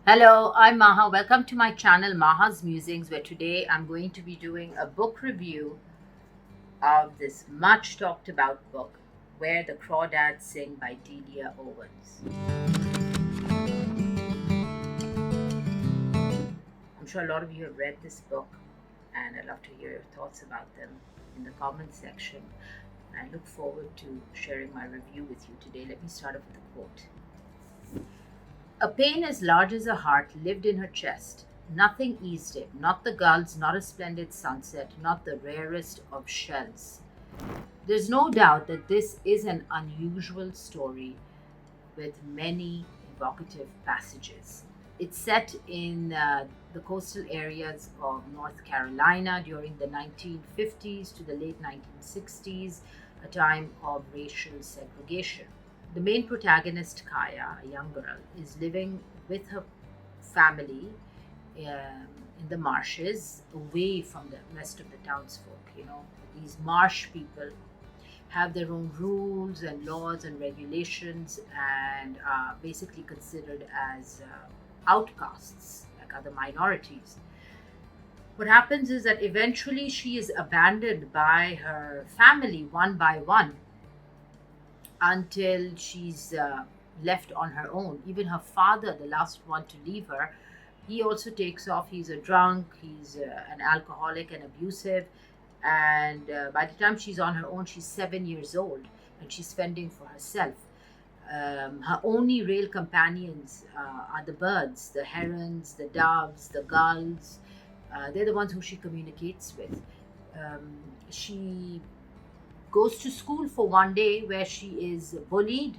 Hello, I'm Maha. Welcome to my channel Maha's Musings, where today I'm going to be doing a book review of this much talked about book, Where the Crawdads Sing by Delia Owens. I'm sure a lot of you have read this book, and I'd love to hear your thoughts about them in the comment section. And I look forward to sharing my review with you today. Let me start off with a quote. A pain as large as a heart lived in her chest. Nothing eased it, not the gulls, not a splendid sunset, not the rarest of shells. There's no doubt that this is an unusual story with many evocative passages. It's set in the coastal areas of North Carolina during the 1950s to the late 1960s, a time of racial segregation. The main protagonist, Kaya, a young girl, is living with her family in the marshes, away from the rest of the townsfolk. These marsh people have their own rules and laws and regulations and are basically considered as outcasts, like other minorities. What happens is that eventually she is abandoned by her family one by one until she's left on her own. Even her father, the last one to leave her, he also takes off. He's a drunk, he's an alcoholic and abusive. And by the time she's on her own, she's 7 years old and she's fending for herself. Her only real companions are the birds, the herons, the doves, the gulls. They're the ones who she communicates with. She goes to school for one day where she is bullied.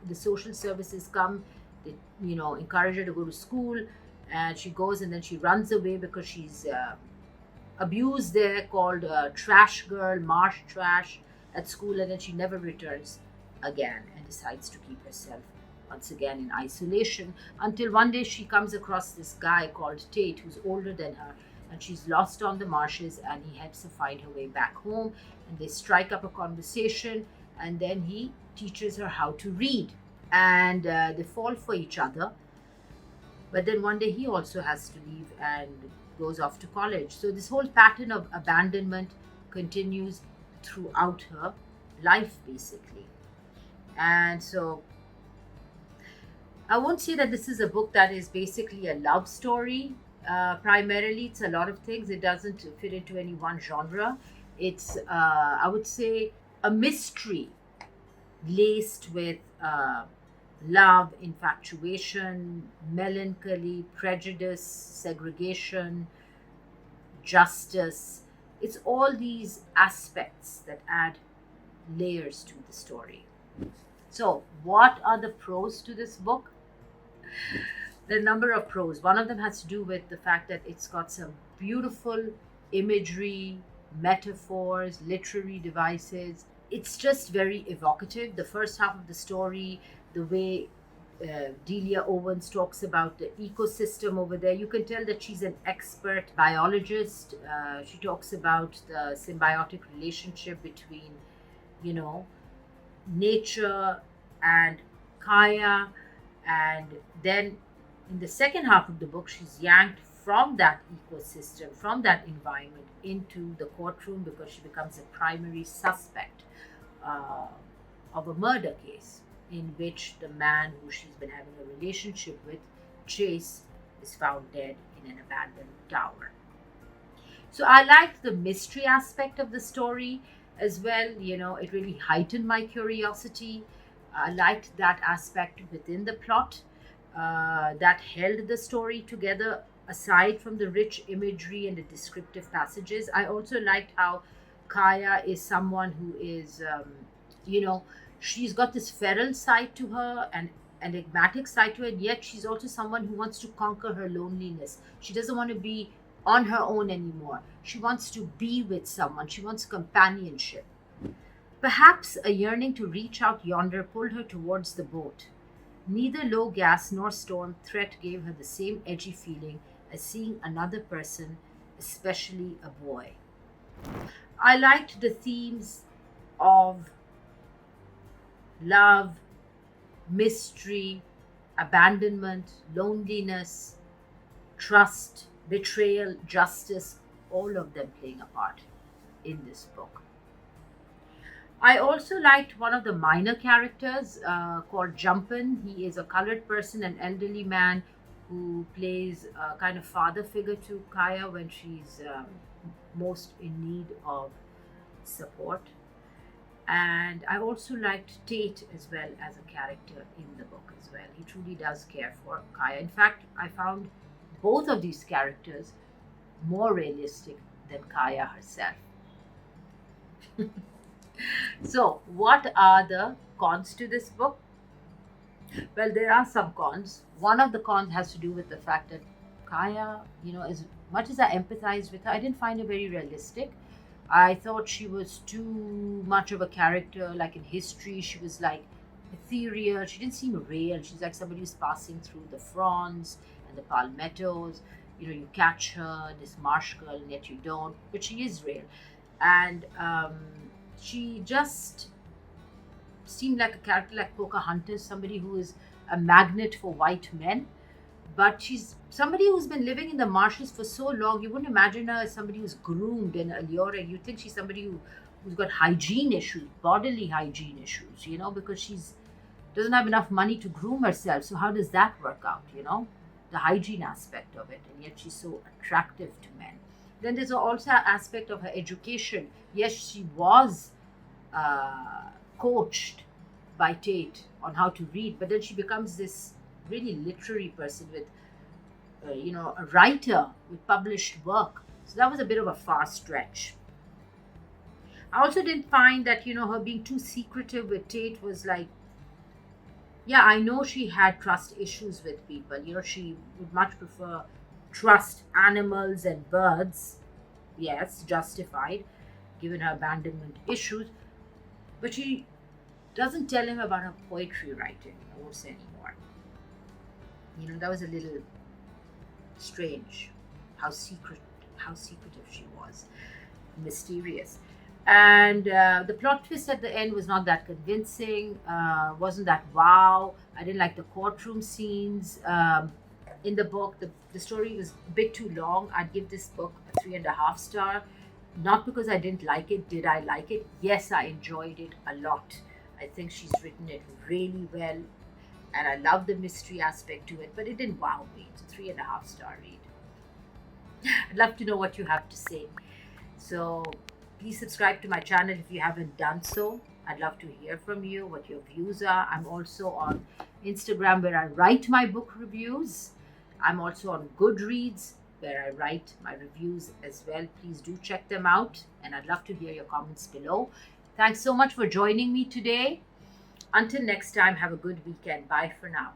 The social services come, they encourage her to go to school, and she goes and then she runs away because she's abused there, called trash girl, marsh trash at school, and then she never returns again and decides to keep herself once again in isolation until one day she comes across this guy called Tate, who's older than her, and she's lost on the marshes, and he helps her find her way back home, and they strike up a conversation, and then he teaches her how to read, and they fall for each other. But then one day he also has to leave and goes off to college. So this whole pattern of abandonment continues throughout her life, basically. And so I won't say that this is a book that is basically a love story. Primarily, it's a lot of things. It doesn't fit into any one genre. It's, I would say, a mystery laced with love, infatuation, melancholy, prejudice, segregation, justice. It's all these aspects that add layers to the story. So, what are the pros to this book? There are a number of pros. One of them has to do with the fact that it's got some beautiful imagery, metaphors, literary devices. It's just very evocative. The first half of the story, the way Delia Owens talks about the ecosystem over there, you can tell that she's an expert biologist. She talks about the symbiotic relationship between, you know, nature and Kaya. And then in the second half of the book, she's yanked from that ecosystem, from that environment, into the courtroom because she becomes a primary suspect of a murder case in which the man who she's been having a relationship with, Chase, is found dead in an abandoned tower. So I liked the mystery aspect of the story as well. It really heightened my curiosity. I liked that aspect within the plot that held the story together, aside from the rich imagery and the descriptive passages. I also liked how Kaya is someone who is, she's got this feral side to her and enigmatic side to her, and yet she's also someone who wants to conquer her loneliness. She doesn't want to be on her own anymore. She wants to be with someone. She wants companionship. Perhaps a yearning to reach out yonder pulled her towards the boat. Neither low gas nor storm threat gave her the same edgy feeling as seeing another person, especially a boy. I liked the themes of love, mystery, abandonment, loneliness, trust, betrayal, justice, all of them playing a part in this book. I also liked one of the minor characters called Jumpin. He is a colored person, an elderly man who plays a kind of father figure to Kaya when she's most in need of support. And I also liked Tate as well as a character in the book as well. He truly does care for Kaya. In fact, I found both of these characters more realistic than Kaya herself. So, what are the cons to this book? Well, there are some cons. One of the cons has to do with the fact that Kaya, as much as I empathized with her, I didn't find her very realistic. I thought she was too much of a character. Like in history, she was like ethereal. She didn't seem real. She's like somebody who's passing through the fronds and the palmettos. You catch her, this marsh girl, and yet you don't. But she is real. And she just seemed like a character like Pocahontas, somebody who is a magnet for white men. But she's somebody who's been living in the marshes for so long. You wouldn't imagine her as somebody who's groomed and alluring. You'd think she's somebody who's got hygiene issues, bodily hygiene issues, because she's doesn't have enough money to groom herself. So how does that work out, the hygiene aspect of it? And yet she's so attractive to men. Then there's also an aspect of her education. Yes, she was coached by Tate on how to read, but then she becomes this really literary person with, a writer with published work. So that was a bit of a far stretch. I also didn't find that, her being too secretive with Tate was like, yeah, I know she had trust issues with people. She would much prefer trust animals and birds. Yes, justified, given her abandonment issues. But she doesn't tell him about her poetry writing. I won't say anymore. That was a little strange. How secretive she was, mysterious. And the plot twist at the end was not that convincing. Wasn't that wow? I didn't like the courtroom scenes. In the book, the story was a bit too long. I'd give this book a 3.5 star. Not because I didn't like it. Did I like it? Yes, I enjoyed it a lot. I think she's written it really well, and I love the mystery aspect to it, but it didn't wow me. It's a 3.5 star read. I'd love to know what you have to say. So please subscribe to my channel if you haven't done so. I'd love to hear from you, what your views are. I'm also on Instagram where I write my book reviews. I'm also on Goodreads where I write my reviews as well. Please do check them out, and I'd love to hear your comments below. Thanks so much for joining me today. Until next time, have a good weekend. Bye for now.